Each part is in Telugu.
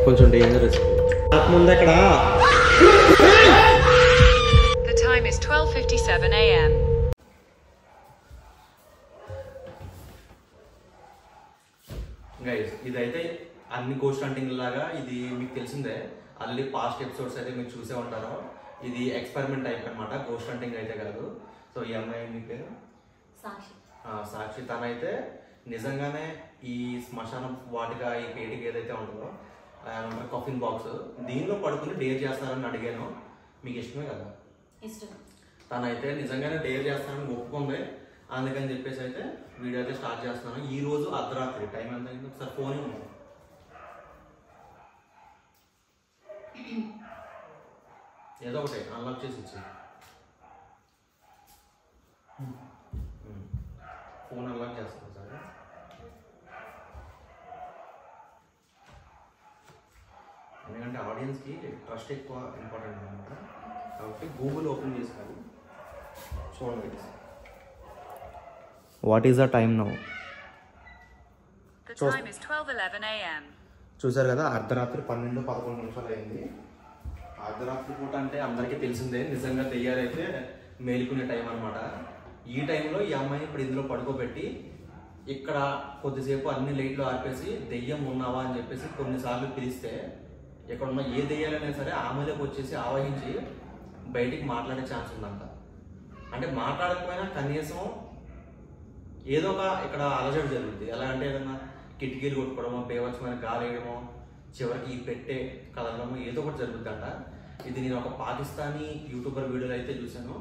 కొంచెం డేంజరస్ ముందు ఇక్కడ. The time is 12:57 a.m. Guys ఇదైతే అన్ని గోస్ట్ హంటింగ్ లాగా ఇది మీకు తెలిసిందే. ఆల్రెడీ పాస్ట్ ఎపిసోడ్స్ అయితే మీరు చూసే ఉంటారు. ఇది ఎక్స్పెరిమెంట్ టైప్ అనమాట, గోస్ట్ హంటింగ్ అయితే కాదు. సో ఈ అమ్మాయి మీ పేరు సాక్షి. తనైతే నిజంగానే ఈ శ్మశానం వాటిక ఈ పేటికి ఏదైతే ఉంటుందో కాఫిన్ బాక్స్ దీనిలో పడుకుని డేర్ చేస్తారని అడిగాను. మీకు ఇష్టమే కదా? తనైతే నిజంగానే డేర్ చేస్తానని ఒప్పుకుంది. అందుకని చెప్పేసి అయితే వీడియో అయితే స్టార్ట్ చేస్తున్నాను. ఈ రోజు అర్ధరాత్రి టైం ఎంత అయింది ఒకసారి ఫోన్ ఉంది. ఏదో ఒకటి అన్లాక్ చేసి ఇచ్చి ఫోన్ అన్లాక్ చేస్తాను సార్. ఎందుకంటే ఆడియన్స్కి ట్రస్ట్ ఎక్కువ ఇంపార్టెంట్ అనమాట. కాబట్టి గూగుల్ ఓపెన్ చేసుకోవాలి. చూడండి what is the time now. The time is 12:11 a.m. చూసారు కదా, అర్ధరాత్రి 12-11 అయింది. అర్ధరాత్రి పూట అంటే అందరికీ తెలిసిందే, నిజంగా దెయ్యాలైతే మేలుకునే టైం అనమాట. ఈ టైంలో ఈ అమ్మాయిని ఇప్పుడు ఇందులో పడుకోబెట్టి ఇక్కడ కొద్దిసేపు అన్ని లైట్లు ఆర్పేసి దెయ్యం ఉన్నావా అని చెప్పేసి కొన్నిసార్లు పిలిస్తే ఇక్కడ ఉన్న ఏ దెయ్యాలైనా సరే ఆమెలోకి వచ్చేసి ఆవహించి బయటికి మాట్లాడే ఛాన్స్ ఉందంట. అంటే మాట్లాడకపోయినా కనీసం ఏదో ఒక ఇక్కడ అలజడి జరుగుతుంది. ఎలా అంటే ఏదన్నా కిటికీలు కొట్టుకోవడమో, బేవచ్చమైన గాలి వేయడమో, చివరికి ఈ పెట్టే కదలడమో ఏదో ఒకటి జరుగుతుందంట. ఇది నేను ఒక పాకిస్తానీ యూట్యూబర్ వీడియోలో అయితే చూశాను.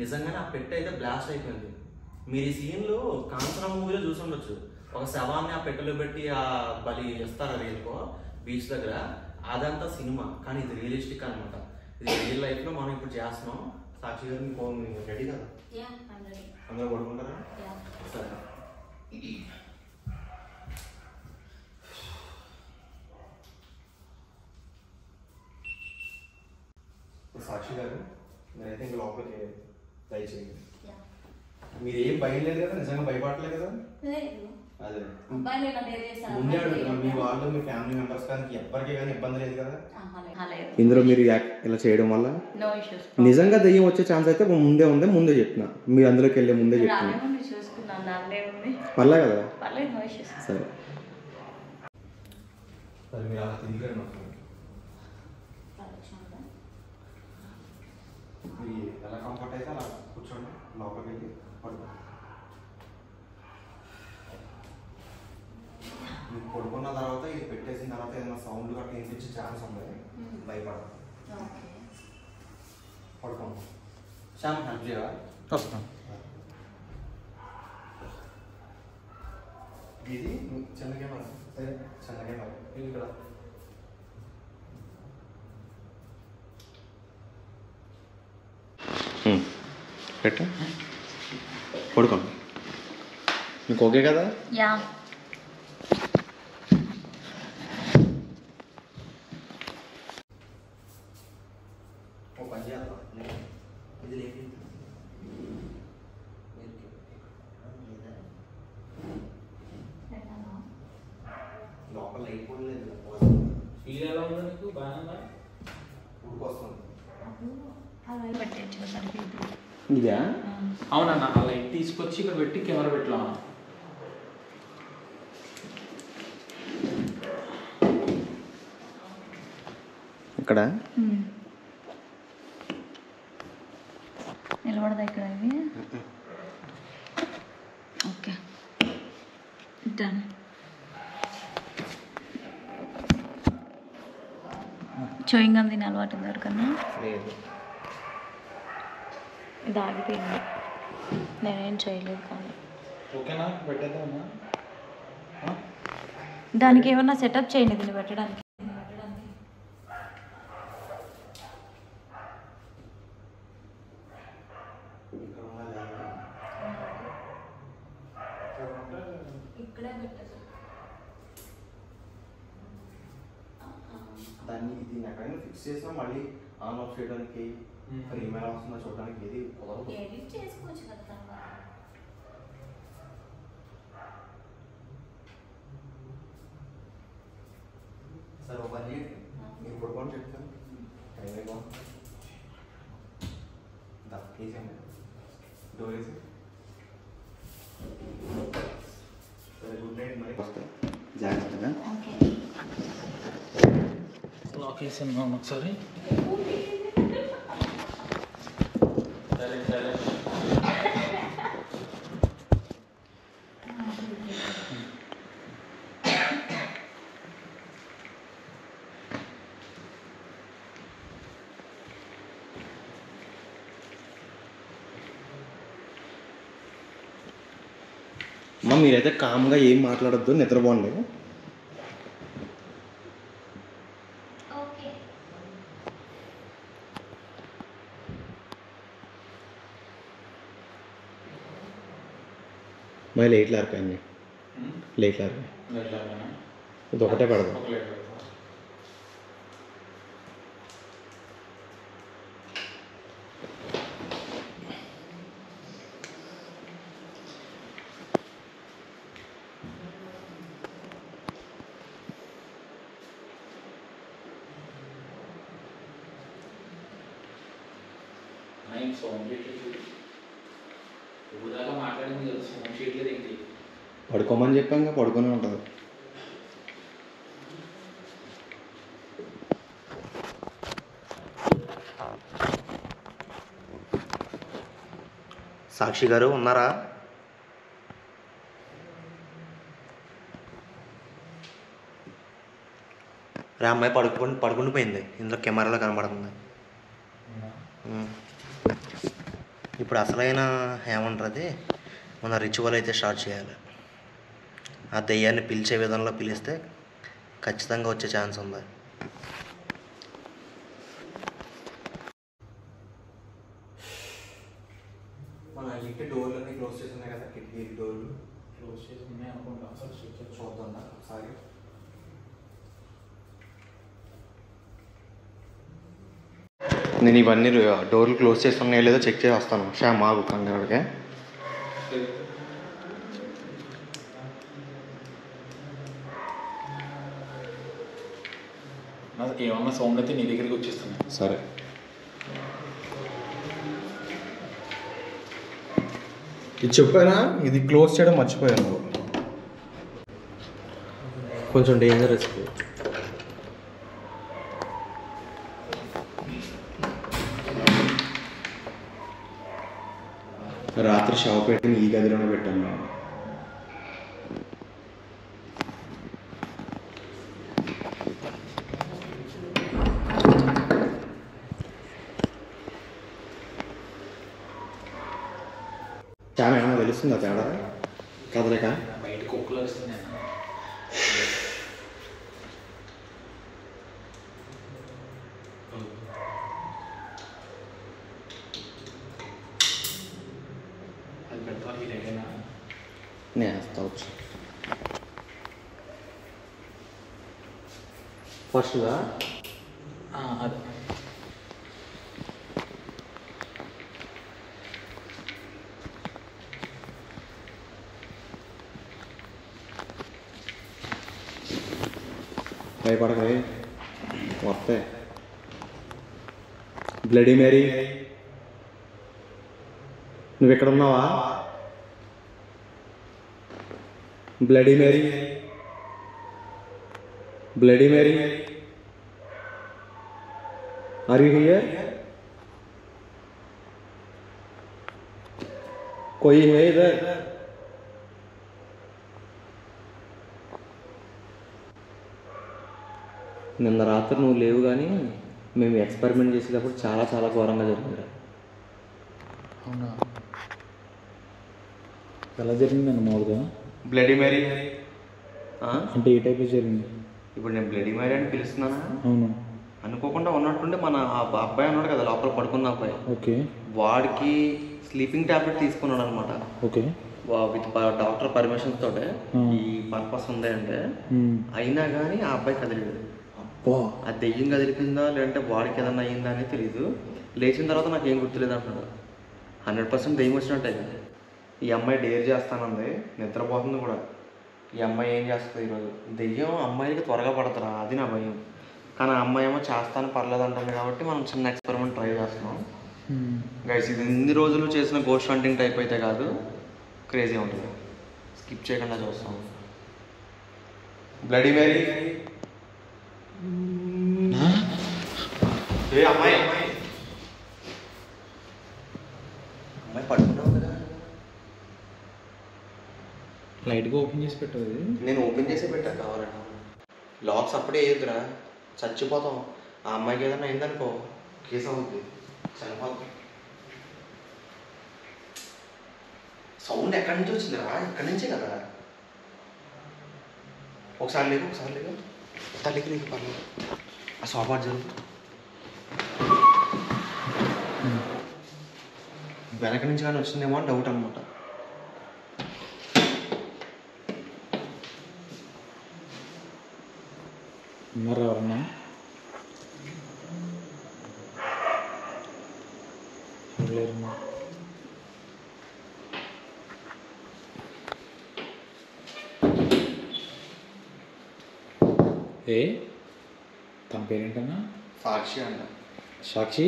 నిజంగానే ఆ పెట్టె అయితే బ్లాస్ట్ అయిపోయింది. మీరు ఈ సీన్లు కాంచనా మూవీలో చూసి ఉండొచ్చు. ఒక శవాన్ని ఆ పెట్టెలో పెట్టి ఆ బలి ఇస్తారు రియల్కో బీచ్ దగ్గర, అదంతా సినిమా. కానీ ఇది రియలిస్టిక్ అనమాట. ఇది రియల్ లైఫ్లో మనం ఇప్పుడు చేస్తున్నాం. సాక్షి గారు మీకు రెడీ కదా? అందరూ పడుకుంటారా? సరే. సాక్షి గారు నేనైతే ఇంకా లోపలికి దయచేయండి. మీరు ఏం భయం లేదు కదా? నిజంగా భయపడలేదు కదా? అదే ముందే అడుగుతున్నాం. మీ వాళ్ళు మీ ఫ్యామిలీ మెంబర్స్ కానీ ఎవ్వరికి కానీ ఇబ్బంది లేదు కదా ఇందులో మీరు ఇలా చేయడం వల్ల? నిజంగా దెయ్యం వచ్చే ఛాన్స్ అయితే ముందే ఉంది, ముందే చెప్తున్నా. మీరు అందులోకి వెళ్ళే ముందే చెప్తున్నా. పర్లే కదా? సరే సరే మీరు అలా తిరిగి ఎలా కంఫర్ట్ అయితే అలా కూర్చోండి. లోపలికి వెళ్ళి పడుకో. మీకు పడుకున్న తర్వాత ఇది పెట్టేసిన తర్వాత ఏదైనా సౌండ్ గట్రా వినిపించే ఛాన్స్ ఉంది. భయపడదు. పడుకోండి. శ్యామ్ హెల్ప్ చేయవా? వస్తాం. ఇది చిన్నగా సరే చిన్నగా ఇక్కడ పెట్ట పడుకోండి. మీకు ఓకే కదా? యా. ఓ పని చేద్దాం. ఇది లేదు లోపల లైట్ కూడా లేదు. ఫీల్ ఎలా ఉందో నీకు? బాగా ఉడికొస్తుంది. ఇదా? అవునన్నా, ఆ లైట్ తీసుకొచ్చి ఇక్కడ పెట్టి కెమెరా పెట్టలా. ఇక్కడ నిలబడదా ఇక్కడ? ఇది ఓకే డన్. చూయింగ్ గమ్ తిని అలవాటు ఉంది ఎవరికన్నా? లేదు. ఇది ఆగిపోయింది, నేనేం చేయలేదు. కానీ ఓకేనా? పెట్టేద్దామా? దానికి ఏమన్నా సెటప్ చేయండి దీన్ని పెట్టడానికి. దాన్ని ఇది ఎక్కడైనా ఫిక్స్ చేసినా మళ్ళీ ఆన్ ఆఫ్ చేయడానికి ఈమెయిల్ వస్తుందో చూడడానికి ఏది కుదరదు. సరే ఒక పని మీరు పడుకోండి చెప్తాను టైం వేసాము డోర్ వేసి సరే గుడ్ నైట్ మరి వస్తాయి జాగ్రత్తగా లాక్ వేసాను ఒకసారి. సరే సరే అమ్మ మీరైతే కామ్గా ఏం మాట్లాడొద్దు, నిద్రపోండి. మరి లేట్లు ఆరిపోయింది, లేట్లు ఆరిపోయి ఇది ఒకటే పెడదాం. మాట్లాడింది తెలుసు, ఫోన్ చేయట్లేదు ఏంటి? పడుకోమని చెప్పాక పడుకొని ఉంటుంది. సాక్షి గారు ఉన్నారా? రా అమ్మాయి పడుకుని పోయింది, ఇందులో కెమెరాలో కనబడుతుంది. ఇప్పుడు అసలైన ఏమంటుంది, మన రిచువల్ అయితే స్టార్ట్ చేయాలి. ఆ దెయ్యాన్ని పిలిచే విధంలో పిలిస్తే ఖచ్చితంగా వచ్చే ఛాన్స్ ఉంది. మన ఇంటి డోర్లన్నీ క్లోజ్ చేసి ఉన్నాయి కదా, కిటికీ డోర్లు క్లోజ్ చేసి ఉన్నాయి అనుకుంటా. అసలు చూద్దాం ఒకసారి. నేను ఇవన్నీ డోర్లు క్లోజ్ చేసి ఉన్నాయో లేదో చెక్ చేసి వస్తాను. శ్యామ్ ఆగు కంగారుడికే. నాకు ఏమన్నా సౌండ్ అయితే నీ దగ్గరికి వచ్చేస్తున్నాయి. సరే ఇది చెప్పానా, ఇది క్లోజ్ చేయడం మర్చిపోయాను. కొంచెం డేంజరస్. రాత్రి షాప్ పెట్టి ఈ గదిలోనే పెట్టాను నేను. చాలా ఏమన్నా తెలుస్తుందా తేడా? కదలేక బయట కుక్కలు వస్తున్నాయి. అది పెడతా ఇదేనా నేస్తావచ్చు. ఫస్ట్గా అదే భయపడకే వస్తే. బ్లడీ మేరీ నువ్వు ఎక్కడ ఉన్నావా? Bloody Mary, bloody Mary, are you here? कोई है इधर? నిన్న రాత్రి నువ్వు లేవు, కానీ మేము ఎక్స్పెరిమెంట్ చేసేటప్పుడు చాలా చాలా ఘోరంగా జరిగింది. అవునా? ఎలా జరిగింది అన్న మామూలుగా? బ్లడీ మేరీ అంటే ఏ టైప్ జరిగింది? ఇప్పుడు నేను బ్లడీ మేరీ అని పిలుస్తున్నానా? అవును. అనుకోకుండా ఉన్నట్టుండి మన ఆ అబ్బాయి ఉన్నాడు కదా లోపల పడుకున్న అబ్బాయి, ఓకే, వాడికి స్లీపింగ్ టాబ్లెట్ తీసుకున్నాడు అనమాట. ఓకే, విత్ డాక్టర్ పర్మిషన్ తోటే ఈ పర్పస్ ఉంది అంటే, అయినా కానీ ఆ అబ్బాయి కదిలేదు. ఆ దెయ్యం కదిలిపిందా లేదంటే వాడికి ఏదన్నా అయ్యిందా అనేది తెలియదు. లేచిన తర్వాత నాకు ఏం గుర్తులేదు అంటున్నాడు. 100% దెయ్యం వచ్చినట్టే. ఈ అమ్మాయి డేర్ చేస్తానంది, నిద్రపోతుంది కూడా. ఈ అమ్మాయి ఏం చేస్తుంది ఈరోజు? దెయ్యం అమ్మాయికి త్వరగా పడతారా, అది నా భయం. కానీ ఆ అమ్మాయి ఏమో చేస్తాను పర్లేదు అంటుంది కాబట్టి మనం చిన్న ఎక్స్పెరిమెంట్ ట్రై చేస్తున్నాం గైస్. ఇది ఇన్ని రోజులు చేసిన గోస్ట్ హంటింగ్ టైప్ అయితే కాదు, క్రేజీ ఉంటుంది. స్కిప్ చేయకుండా చూస్తాం. బ్లడీ మేరీ ఏ అమ్మాయి అమ్మాయి అమ్మాయి పడుకున్నావు కదా. లైట్గా ఓపెన్ చేసి పెట్టదు. నేను ఓపెన్ చేసి పెట్టా కావాలంటే. లాక్స్ అప్పుడే వేయద్దురా, చచ్చిపోతాం. ఆ అమ్మాయికి ఏదైనా అయిందనుకో కేసు అవుద్ది, చనిపోతాం. సౌండ్ ఎక్కడి నుంచి వచ్చిందిరా? ఇక్కడి నుంచే కదా. ఒకసారి లేవు, ఒకసారి లేవు. తల్లికి లేకు పర్లేదు. ఆ సోఫా జరుగు. వెనక నుంచి కానీ వచ్చిందేమో అని డౌట్ అనమాట. మరి ఎవరన్నా లేరమ్మా. ఏ తన పేరేంటన్నా? సాక్షి అంట. సాక్షి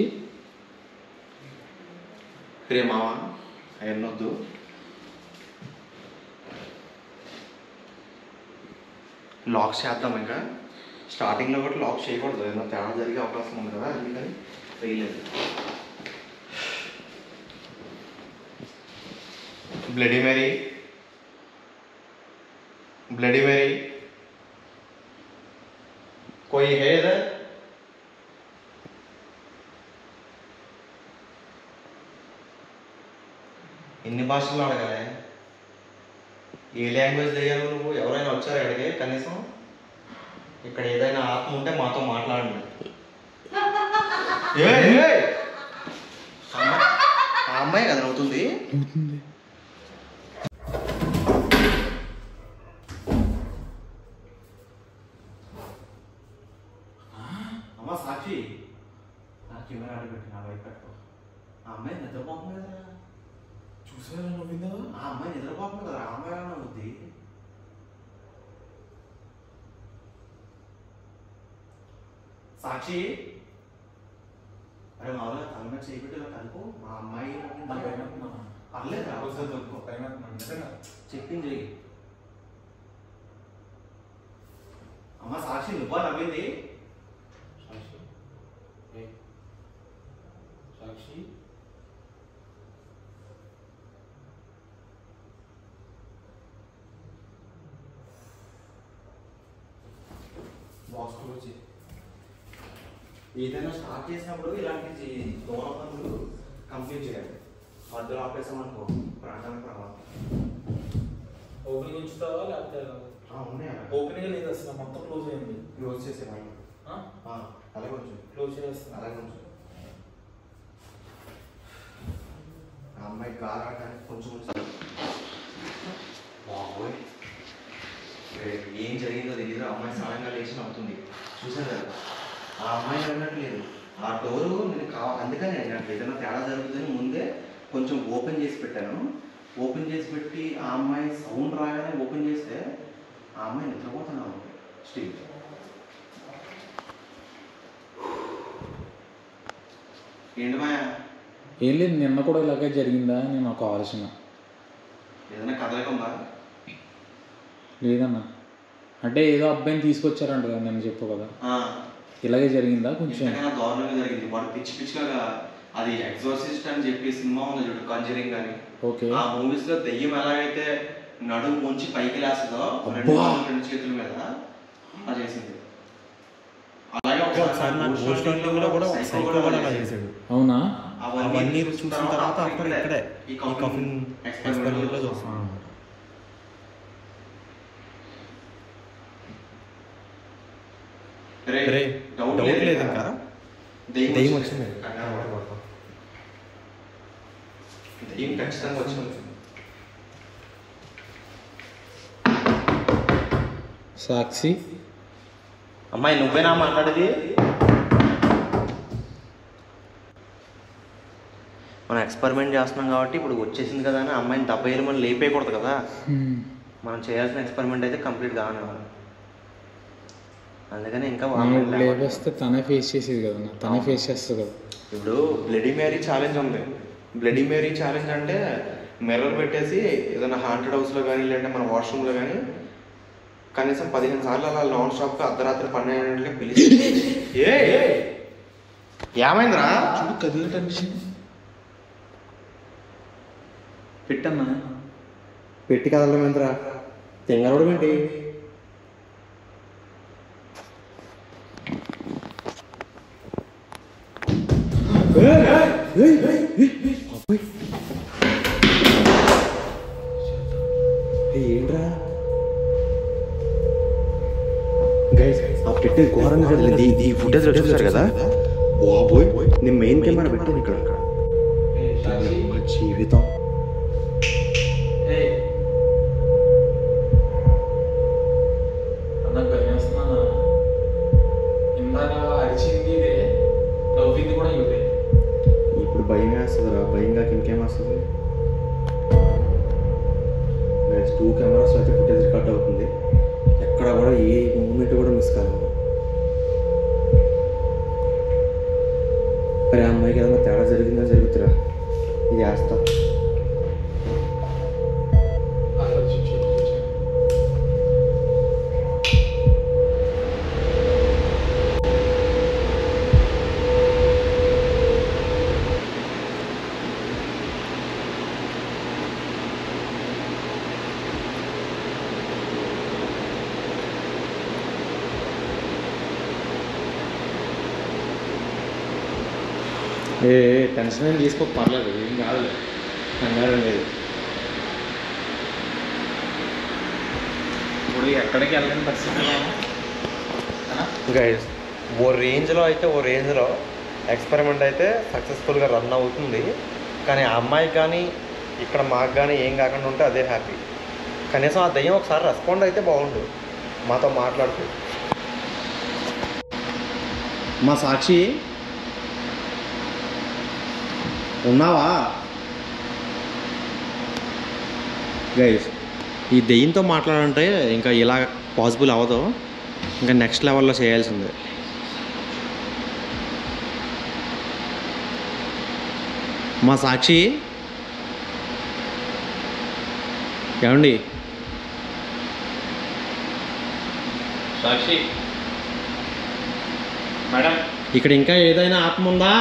రే మావా ఎన్నొద్దు. లాక్స్ చేద్దాం. ఇంకా స్టార్టింగ్లో కూడా లాక్ చేయకూడదు, ఏదైనా తేడా జరిగే అవకాశం ఉంది కదా, అందుకని వేయలేదు. బ్లడీ మేరీ ब्लडी मेरी कोई है इधर? ఇన్ని భాషల్లో అడగలే, ఏ లాంగ్వేజ్ తెలియాలి నువ్వు? ఎవరైనా వచ్చారు అడిగే కనీసం? ఇక్కడ ఏదైనా ఆత్మ ఉంటే మాతో మాట్లాడండి. ఆ అమ్మాయి కదా అవుతుంది. అమ్మ సాక్షి, నా కెమెరా అడగట్టి నా వైపు పెట్టుకో. ఆ అమ్మాయి నిద్రపోతుంది కదా, చూసారా నవ్విందా? ఆ అమ్మాయి నిద్రపోతుంది కదా, ఆ అమ్మాయి నవ్వుద్ది. సాక్షి, అరే మామూలుగా తల మీద చేయబెట్టి ఇలా కనుకో. మా అమ్మాయి పర్లేదు, చెప్పింది చెయ్యి. అమ్మ సాక్షి, నువ్వా నవ్వింది? సాక్షి బాక్స్లో వచ్చి ఏదైనా స్టార్ట్ చేసినప్పుడు ఇలాంటి దోణ పనులు కంప్లీట్ చేయాలి. మధ్యలో ఆపేసామనుకో ప్రాంతానికి ప్రమాదం. ఓపెనింగ్ ఉంచుతావా లేకపోతే ఉన్నాయి ఓపెనింగ్ లేదు అసలు, మొత్తం క్లోజ్ అయింది. క్లోజ్ చేసేవాళ్ళు అలాగే కొంచెం క్లోజ్ చేస్తాను. అలాగే కొంచెం ఆ అమ్మాయి గారాటానికి కొంచెం బాబోయ్ ఏం జరిగిందో తెలియదు. అమ్మాయి సడన్గా లేచి అవుతుంది, చూసారు కదా? ఆ అమ్మాయి అన్నట్లేదు. ఆ డోరు నేను అందుకని నాకు ఏదైనా తేడా జరుగుతుందని ముందే కొంచెం ఓపెన్ చేసి పెట్టాను. ఓపెన్ చేసి పెట్టి ఆ అమ్మాయి సౌండ్ రాగానే ఓపెన్ చేస్తే ఆ అమ్మాయి నిద్రపోతున్నాను స్టిల్. ఏంటి మాయా? ఏం లేదు, నిన్న కూడా ఇలాగే జరిగిందా అని నాకు ఆలోచన. ఏదైనా కదలిక ఉందా? లేదన్నా, అంటే ఏదో అబ్బాయిని తీసుకొచ్చారంట కదా నేను చెప్పు కదా, ఇలాగే జరిగిందా? కొంచెం దారుణంగా జరిగింది. వాడు పిచ్చి పిచ్చిగా అది ఎగ్జార్సిస్ట్ అని చెప్పి సినిమా ఉంది చూడు, కంజరింగ్ అని. ఓకే, ఆ మూవీస్ లో దెయ్యం ఎలాగైతే నడుము ముంచి పైకి లేస్తుందో రెండు చేతుల మీద అలా చేసింది. అలాగే అవునా? అవన్నీ చూసిన తర్వాత అక్కడ ఇక్కడే ఈ కఫిన్ ఎక్స్పెరిమెంట్ లో చూస్తున్నాం. డౌట్ లేదు ఇంకా, దెయ్యం వచ్చింది. దెయ్యం ఖచ్చితంగా వచ్చింది. సాక్షి, అమ్మాయి నువ్వేనా మాట్లాడేది? మనం ఎక్స్పెరిమెంట్ చేస్తున్నాం కాబట్టి ఇప్పుడు వచ్చేసింది కదా అని అమ్మాయిని దెబ్బ మనం లేపేయకూడదు కదా. మనం చేయాల్సిన ఎక్స్పెరిమెంట్ అయితే కంప్లీట్ కావాలి. అందుకని ఇంకా లేవేస్తే తనే ఫేస్ చేసేది కదా, తనే ఫేస్ చేస్తుంది కదా. ఇప్పుడు బ్లడీ మేరీ ఛాలెంజ్ ఉంది. బ్లడీ మేరీ ఛాలెంజ్ అంటే మిర్రర్ పెట్టేసి ఏదైనా హాంటెడ్ హౌస్లో కానీ లేదంటే మన వాష్రూమ్లో కానీ కనీసం 15 సార్లు అలా నాన్ స్టాప్గా అర్ధరాత్రి 12 గంటలకి పిలిచి ఏమైందిరా పెట్టన్నా పెట్టి కదలమేంద్రా తెంగరవడం ఏంటి? ఏంట్రా గైస్, ఆ పెట్టి ఘోరంగా కదిలింది. ఈ ఫుటేజ్ చూసారు కదా? బాబోయ్, నేను మెయిన్ కెమెరా పెట్టాను ఇక్కడ. జీవితం నాకు భయం వేస్తున్నా. ఇందాక అరిచింది ఇదే, నవ్వింది కూడా ఇదే. ఇప్పుడు భయం వేస్తుందిరా. భయం కాక ఇంకేం వస్తుంది? 2 కెమెరాస్ అయితే ఫుటేజ్ రికార్డ్ అవుతుంది. ఎక్కడ కూడా ఏ మూమెంట్ కూడా మిస్ కాదు. మరి ఆ అమ్మాయికి ఏదైనా తేడా జరిగిందా? జరుగుతురా ఇది వేస్తా. టెన్షన్ ఏం తీసుకోక పర్లేదు, ఏం కాదు, కంగారం లేదు. ఇప్పుడు ఎక్కడికి వెళ్ళని పరిస్థితి. గైస్, ఓ రేంజ్లో ఎక్స్పెరిమెంట్ అయితే సక్సెస్ఫుల్గా రన్ అవుతుంది. కానీ ఆ అమ్మాయికి కానీ ఇక్కడ మాకు కానీ ఏం కాకుండా ఉంటే అదే హ్యాపీ. కనీసం ఆ దయ్యం ఒకసారి రెస్పాండ్ అయితే బాగుండు, మాతో మాట్లాడుతూ. మా సాక్షి ఉన్నావా? గైస్, ఈ దెయ్యంతో మాట్లాడంటే ఇంకా ఇలా పాసిబుల్ అవ్వదు, ఇంకా నెక్స్ట్ లెవెల్లో చేయాల్సిందే. మా సాక్షి ఏమండి? సాక్షి మేడం, ఇక్కడ ఇంకా ఏదైనా ఆత్మ ఉందా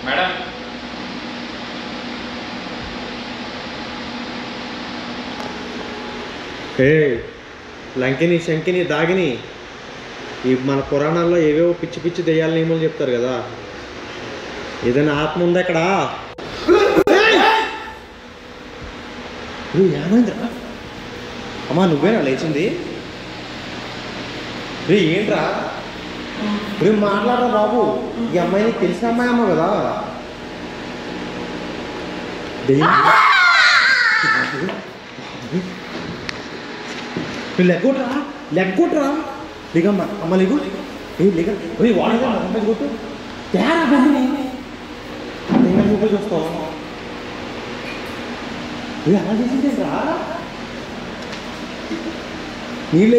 మేడం? లంకిని, శంకిని, దాగిని, ఈ మన పురాణాల్లో ఏవేవో పిచ్చి పిచ్చి దెయ్యాల నియమాలు చెప్తారు కదా. ఏదైనా ఆత్మ ఉందా ఇక్కడ? ఏమైందిరా? అమ్మా, నువ్వేనా లేచింది? రే ఏంట్రా? రే మాట్లాడరా బాబు. ఈ అమ్మాయి నీకు తెలిసిన అమ్మాయి అమ్మ కదా? లెగ్గొట్రా లిగమ్మ. అమ్మ లిగు. లిగ వాడగా అమ్మాయి కొట్టు. తేరా బొమ్మని చూపి చూస్తావు. అలా చేసిందేరా? నీళ్ళు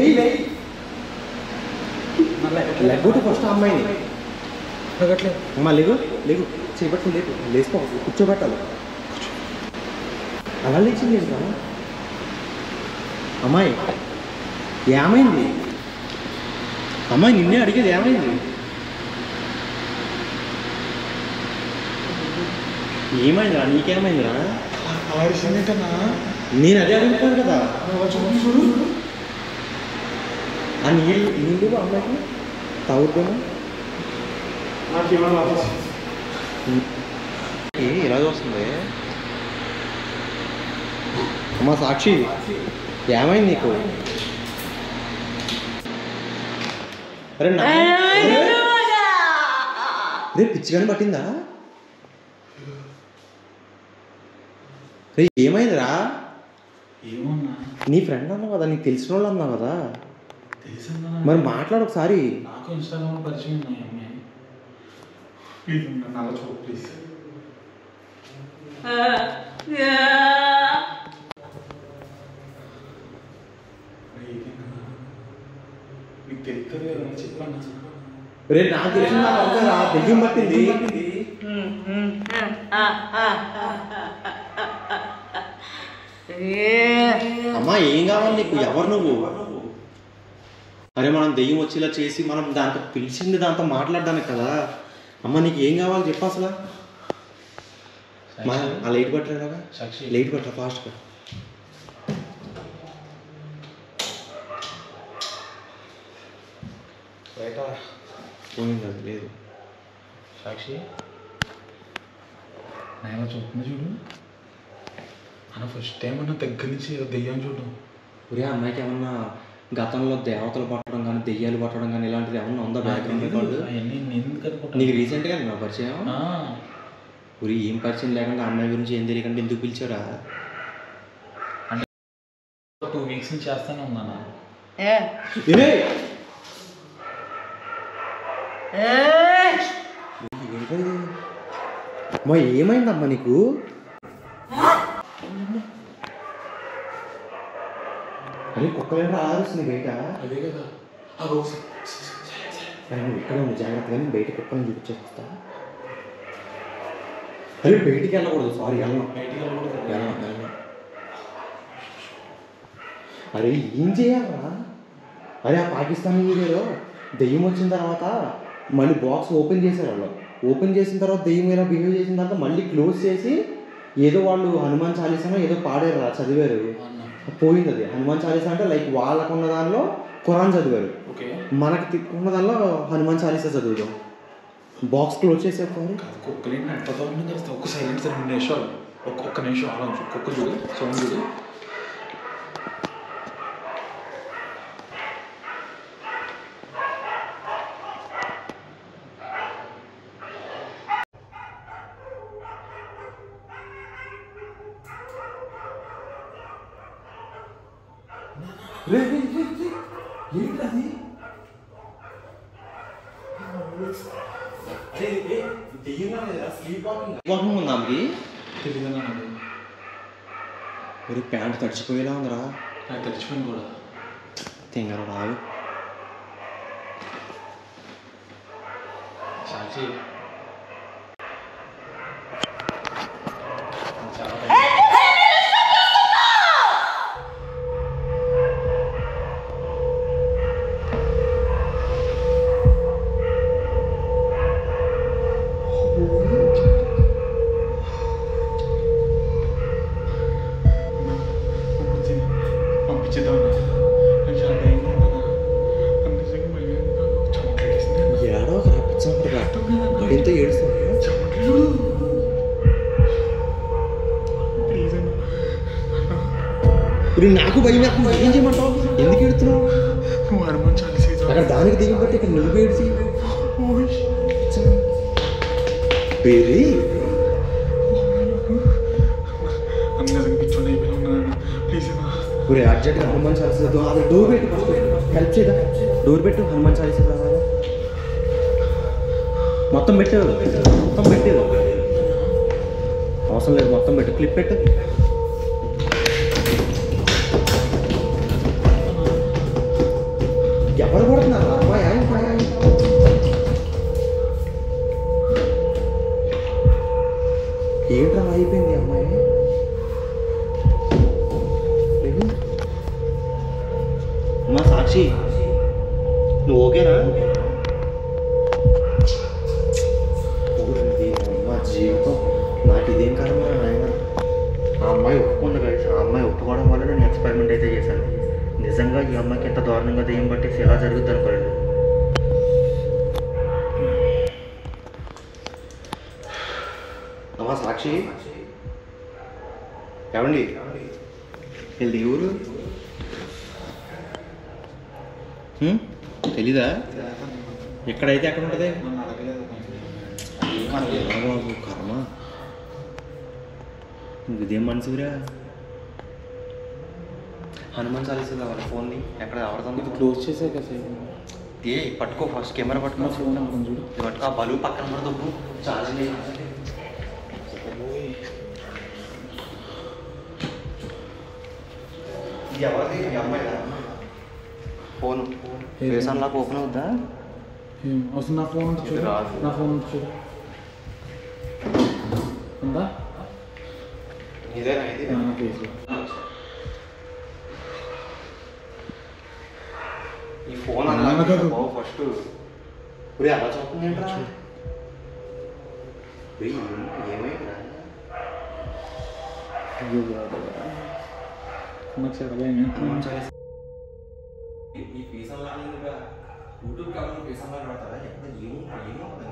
లెగ్గొట్టు ఫస్ట్ అమ్మాయిని. అమ్మ లిగు లిగు, చేపట్టు లేదు, లేసుకో, కూర్చోబెట్టాలి. అలా లేచింది రా అమ్మాయి. ఏమైంది అమ్మాయి? నిన్నే అడిగేది ఏమైంది? ఏమైందిరా? నీకేమైందిరా? నేను అదే అడుగుతాను కదా. ఆ నీళ్ళు అమ్మాయికి తాగుతాను. ఇలా చూస్తుంది. అమ్మా సాక్షి, ఏమైంది నీకు? రే పిచ్చిగాని పట్టిందా? రే ఏమైందిరా? ఏమన్నా? నీ ఫ్రెండ్ అన్నావు కదా, నీకు తెలిసిన వాళ్ళు అన్నావు కదా, మరి మాట్లాడు ఒకసారి. నాకు ఇన్స్టాగ్రామ్ పరిచయం ఉన్నాయి అమ్మాయి. ప్లీజ్ నల్ల చూపు ప్లీజ్. నీకు తెలుస్తుంది కదా చెప్పన్నా. రేపు నాకు తెలిసిన దెయ్యం పట్టింది. అమ్మా ఏం కావాలి నీకు? ఎవరు నువ్వు? అరే మనం దెయ్యం వచ్చేలా చేసి మనం దాంతో పిలిచింది దాంతో మాట్లాడడానికి కదా. అమ్మ నీకు ఏం కావాలి చెప్పు అసలు. ఆ లైట్ పట్టరా, లైట్ పట్టరా ఫాస్ట్గా. బయట పోయింది అది లేదు. సాక్షి నేను చూపుతుంది చూడు అన్న. ఫస్ట్ టైం అన్న దగ్గర నుంచి దెయ్యం చూడడం. ఒరే అమ్మాయికి ఏమన్నా గతంలో దేవతలు పట్టడం కానీ దెయ్యాలు పట్టడం కానీ ఇలాంటిది ఏమన్నా ఉందా బ్యాక్గ్రౌండ్ రికార్డు? అవన్నీ నేను కనుక్కుంటా. నీకు రీసెంట్గా నా పరిచయం? ఒరి ఏం పరిచయం లేకుండా అమ్మాయి గురించి ఏం తెలియకుండా ఎందుకు పిలిచారా? అంటే 2 వీక్స్ నుంచి చేస్తానే ఉన్నానా. మా ఏమైందమ్మా నీకు? అరే కుక్కలేంటి ఆరుస్తుంది బయట? అదే కదా నువ్వు ఇక్కడ ఉంది జాగ్రత్తగా. నేను బయట కుక్కలను చూపించేస్తా. అరే బయటికి వెళ్ళకూడదు. సారీ వెళ్ళను. అరే ఏం చేయాలరా? అరే ఆ పాకిస్తాన్ వీడియోలో దెయ్యం వచ్చిన తర్వాత మళ్ళీ బాక్స్ ఓపెన్ చేశారు వాళ్ళు. ఓపెన్ చేసిన తర్వాత దెయ్యం ఇలా బిహేవ్ చేసిన తర్వాత మళ్ళీ క్లోజ్ చేసి ఏదో వాళ్ళు హనుమాన్ చాలీసానో ఏదో పాడారు, చదివారు. పోయింది అది. హనుమాన్ చాలీసా అంటే లైక్ వాళ్ళకున్న దానిలో ఖురాన్ చదివారు, మనకి ఉన్న దానిలో హనుమాన్ చాలీసా చదువుదాం. బాక్స్ క్లోజ్ చేసేపోయి కుక్కలు నడపదామని చేస్తే ఒక్క సైలెంట్ 2 నిమిషాలు, ఒక్క నిమిషం అలా కుక్క చూడు, సౌండ్ చూడు. వాకింగ్ ఉందా ఆమెకి? తెలియదు. మరి ప్యాంట్ తడిచిపోయేలా ఉందిరా. నాకు తెలిసిపోయింది కూడా. తింగర రాదు. సాక్షి గడితో ఏడుస్తాను. నాకు భయం ఏం చేయమంటావు? ఎందుకు ఏడుతున్నావు? అక్కడ దానికి దిగి బట్టి ఇక్కడ నువ్వు ఏడ్చి అర్జెంట్గా హనుమాన్ చాలీసా అది డోర్ పెట్టు. First help చేయదా? డోర్ పెట్టు. హనుమాన్ చాలీసా రావాలి. మొత్తం పెట్టు, మొత్తం పెట్టు. అవసరం లేదు, మొత్తం పెట్టు. క్లిప్ పెట్టు. ఎవరు కొడుతున్నారు? అమ్మాయి ఏంట్రా అయిపోయింది అమ్మాయి? అమ్మా సాక్షి, నువ్వు ఓకేనా? మా జీవితం నాకు ఇదేం కర్మ ఆయన. ఆ అమ్మాయి ఒప్పుకుంది కదా. ఆ అమ్మాయి ఒప్పుకోవడం వల్ల నేను ఎక్స్పెరిమెంట్ అయితే చేశాను. నిజంగా ఈ అమ్మాయికి ఎంత దారుణంగా దెయ్యం పట్టేసి ఎలా జరుగుద్ది అనుకోలేదు. అమ్మా సాక్షి, ఏమండి వీళ్ళది ఊరు తెలీదా? ఎక్కడైతే ఎక్కడ ఉంటుంది? బాబు కర్మ, ఇదేం మనసురా. హనుమాన్ చాలీసా కావాలి. ఫోన్ని ఎక్కడ ఎవరిదాం? క్లోజ్ చేసే కదా. ఏ పట్టుకో, ఫస్ట్ కెమెరా పట్టుకో. ఫోన్ చూడు. పట్టుకో. ఆ బలువు పక్కన కూడా దొబ్బు. ఛార్జింగ్ ఇది ఎవరిది? ఈ అమ్మాయిదా? ఫోన్ ఫేస్ అన్లాక్ ఓపెన్ అవుద్దా? అసలు నా ఫోన్ చూడు, నా ఫోన్ చూడు ఉందా? ఇదేనా ఇది? ఈ ఫోన్ అన్లాక్ బాబు ఫస్ట్ ఇప్పుడు అలా చూస్తుంది ఏంట్రా? ఏమైందా? ఈ ఫేస్ అన్లాక్ యూట్యూబ్ కావాలి ఫేస్ అన్లాక్ పెడతారా? ఎక్కడ ఏముంటుంది?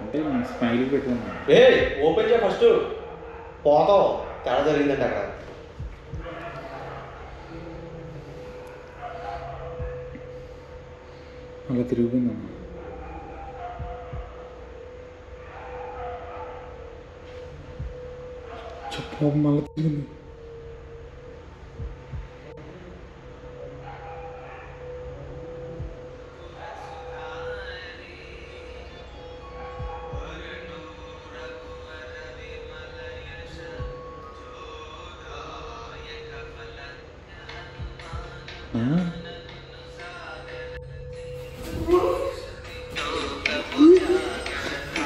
అంటే స్మైల్ పెట్టుకున్నాను. ఓపెన్ చేయ ఫస్ట్, పోతావు. తేడా జరిగిందంటే అక్కడ అలా తిరిగిపోయిందమ్మా. చెప్పు మళ్ళీ తిరిగింది.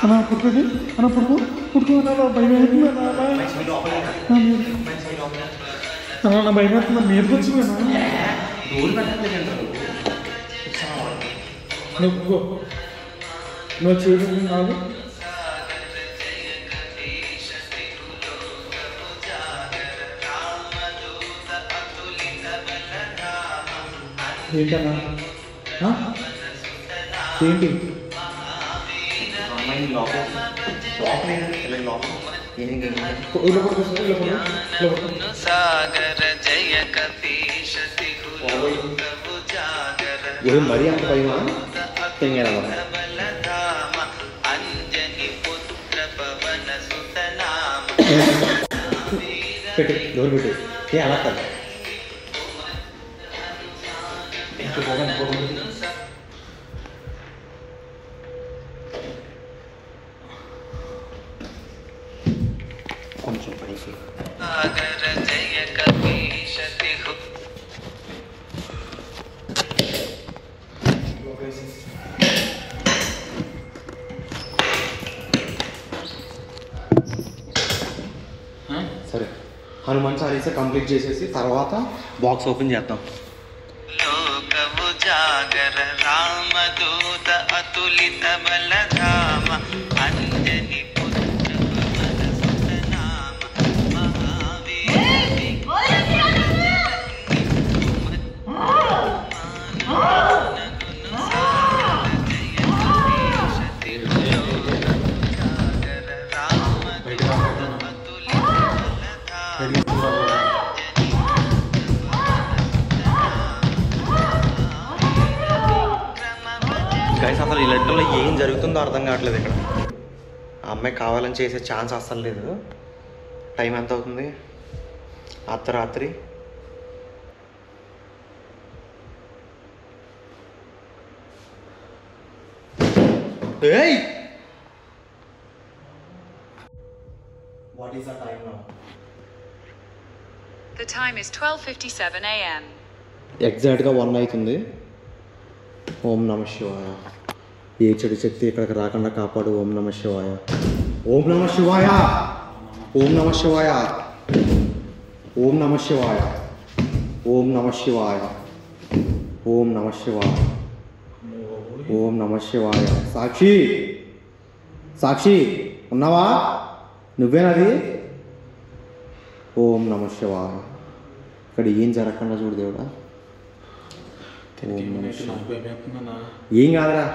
అన్నా పుట్టుకోండి, అన్న పుట్టుకో అన్న, భయం అవుతుంది అన్న, నా భయం అవుతుంది, మీదకి వచ్చిందన్నా. నువ్వు చేయడం కాదు. ఏంటన్నా? ఏంటి? మరీ అంత భయమా? పెట్టి డోర్ పెట్టి ఏ అలా కాదు. కొంచెం పైకి సరే. హనుమాన్ చాలీసా కంప్లీట్ చేసేసి తర్వాత బాక్స్ ఓపెన్ చేద్దాం. లోకము జాగర రామదూత అతులిత బలధామ అంజని పుత్ర మనసుతనామ మహావీరి గైస్ అసలు ఈ లెటర్లో ఏం జరుగుతుందో అర్థం కావట్లేదు. ఇక్కడ ఆ అమ్మాయి కావాలని చేసే ఛాన్స్ అస్సలు లేదు. టైం ఎంత అవుతుంది? అర్ధరాత్రి. What is the time now? The time is 12:57 a.m. ఎగ్జాక్ట్గా 1 అవుతుంది. ఓం నమ శివాయ. ఏ చెడు శక్తి ఇక్కడికి రాకుండా కాపాడు. ఓం నమ శివాయ. ఓం నమ శివాయ. ఓం నమ శివాయ. ఓం నమ శివాయ. ఓం నమ శివాయ. ఓం నమ శివాయ. ఓం నమ శివాయ. సాక్షి, సాక్షి ఉన్నావా? నువ్వేనది? ఓం నమ శివాయ. ఇక్కడ ఏం జరగకుండా చూడు దేవుడా. ఏం కాదురా.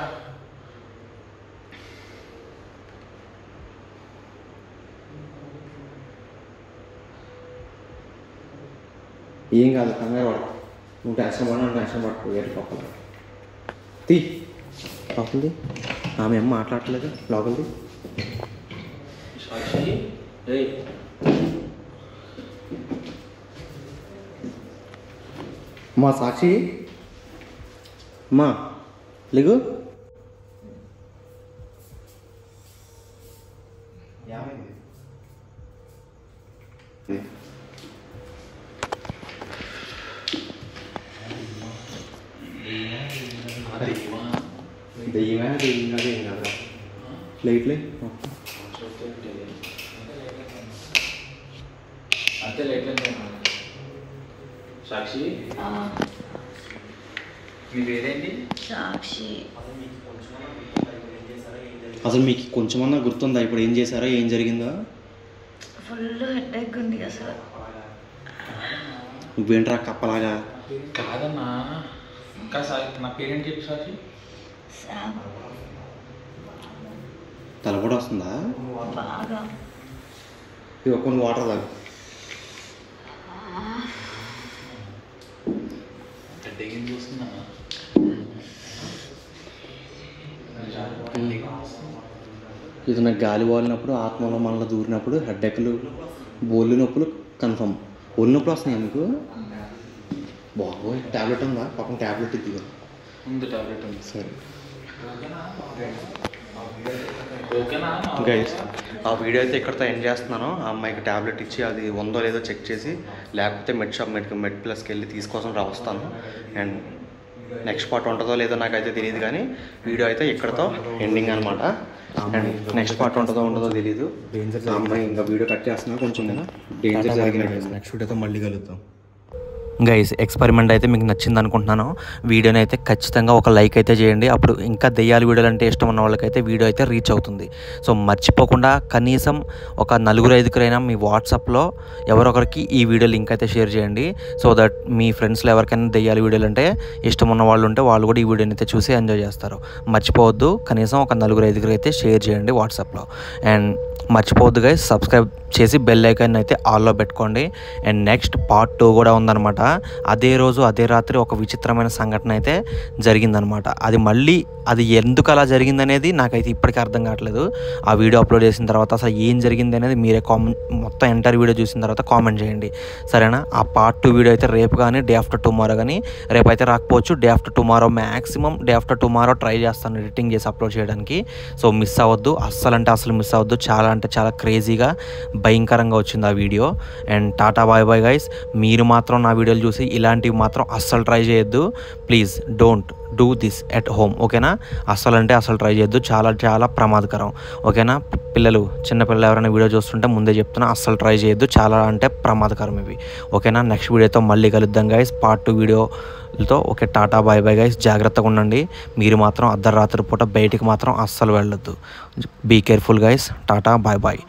ఏం కాదు, కంగారు పడ. నువ్వు టెన్షన్ పడ, నువ్వు టెన్షన్ పడుకో. వేరే పక్కన తీ లోపలిది. ఆమె ఏం మాట్లాడట్లేదు. లోపలిది. మా సాక్షి అమ్మా లేగు. దెయ్యమే దెయ్యం కాదు ఏం కదా లైట్లే అంతే లైట్ సాక్షి మీ పేరేంటి? సాక్షి. అసలు మీకు కొంచెమన్నా గుర్తుందా ఇప్పుడు ఏం చేశారో ఏం జరిగిందో? ఫుల్ హెడేక్ ఉంది అసలు. నువ్వేంట్రా కప్పలాగా? కాదన్నా ఇంకా నా పేరేంటి చెప్పు సాక్షి. తల కూడా వస్తుందా? బాగా. ఇవి కొన్ని వాటర్ తాగు. ఇది నాకు గాలి వాలినప్పుడు ఆత్మలో మనలో దూరినప్పుడు హెడ్డెక్లు బోళ్ళు నొప్పులు కన్ఫర్మ్. ఒళ్ళు నొప్పులు వస్తున్నాయా మీకు? బాబోయ్ ట్యాబ్లెట్ ఉందా? పాపం ట్యాబ్లెట్ ఇద్దిగా ఉంది టాబ్లెట్ ఉంది. సరే ఓకేనా గైస్, ఆ వీడియో అయితే ఇక్కడితో ఎండ్ చేస్తున్నాను. ఆ అమ్మాయికి ట్యాబ్లెట్ ఇచ్చి అది ఉందో లేదో చెక్ చేసి, లేకపోతే మెడ్ ప్లస్కి వెళ్ళి తీసుకోసం వస్తాను. అండ్ నెక్స్ట్ పార్ట్ ఉంటుందో లేదో నాకైతే తెలియదు, కానీ వీడియో అయితే ఇక్కడితో ఎండింగ్ అనమాట. అండ్ నెక్స్ట్ పార్ట్ ఉంటుందో తెలియదు. అమ్మాయి ఇంకా వీడియో కట్ చేస్తున్నా, కొంచెం డేంజర్ జరిగినట్టు. నెక్స్ట్ వీడియోతో మళ్ళీ కలుద్దాం. గైస్, ఎక్స్పెరిమెంట్ అయితే మీకు నచ్చింది అనుకుంటున్నాను. వీడియోని అయితే ఖచ్చితంగా ఒక లైక్ అయితే చేయండి. అప్పుడు ఇంకా దెయ్యాల వీడియోలు అంటే ఇష్టం ఉన్న వాళ్ళకైతే వీడియో అయితే రీచ్ అవుతుంది. సో మర్చిపోకుండా కనీసం ఒక 4-5 మీ వాట్సాప్లో ఎవరొకరికి ఈ వీడియో లింక్ అయితే షేర్ చేయండి. సో దట్ మీ ఫ్రెండ్స్లో ఎవరికైనా దెయ్యాల వీడియోలు అంటే ఇష్టం ఉన్న వాళ్ళు ఉంటే వాళ్ళు కూడా ఈ వీడియోని అయితే చూసి ఎంజాయ్ చేస్తారు. మర్చిపోవద్దు, కనీసం ఒక 4-5 అయితే షేర్ చేయండి వాట్సాప్లో. అండ్ మర్చిపోవద్దు గైస్, సబ్స్క్రైబ్ చేసి బెల్ ఐకాన్ అయితే ఆల్లో పెట్టుకోండి. అండ్ నెక్స్ట్ పార్ట్ 2 కూడా ఉందన్నమాట. అదే రోజు అదే రాత్రి ఒక విచిత్రమైన సంఘటన అయితే జరిగిందనమాట. అది ఎందుకు అలా జరిగిందనేది నాకైతే ఇప్పటికీ అర్థం కావట్లేదు. ఆ వీడియో అప్లోడ్ చేసిన తర్వాత అసలు ఏం జరిగింది అనేది మీరే మొత్తం ఎంటైర్ వీడియో చూసిన తర్వాత కామెంట్ చేయండి, సరేనా? ఆ పార్ట్ 2 వీడియో అయితే రేపు కానీ డే ఆఫ్టర్ టుమారో కానీ, రేపు అయితే రాకపోవచ్చు, day after tomorrow maximum day after tomorrow try చేస్తాను ఎడిటింగ్ చేసి అప్లోడ్ చేయడానికి. సో మిస్ అవ్వద్దు, అస్సలు మిస్ అవ్వద్దు. చాలా క్రేజీగా భయంకరంగా వచ్చింది ఆ వీడియో. And tata bye bye guys. మీరు మాత్రం నా వీడియోలు చూసి ఇలాంటివి మాత్రం అస్సలు ట్రై చేయొద్దు. Please don't do this at home, ఓకేనా? అసలు ట్రై చేయొద్దు, చాలా ప్రమాదకరం, ఓకేనా? చిన్నపిల్లలు ఎవరైనా వీడియో చూస్తుంటే ముందే చెప్తున్నా, అస్సలు ట్రై చేయొద్దు, చాలా ప్రమాదకరం ఇవి, ఓకేనా? నెక్స్ట్ వీడియోతో మళ్ళీ కలుద్దాం గైస్, పార్ట్ 2 వీడియోతో. Okay, tata bye bye guys. జాగ్రత్తగా ఉండండి. మీరు మాత్రం అర్ధరాత్రి పూట బయటికి మాత్రం అస్సలు వెళ్ళొద్దు. Be careful guys. Tata bye bye.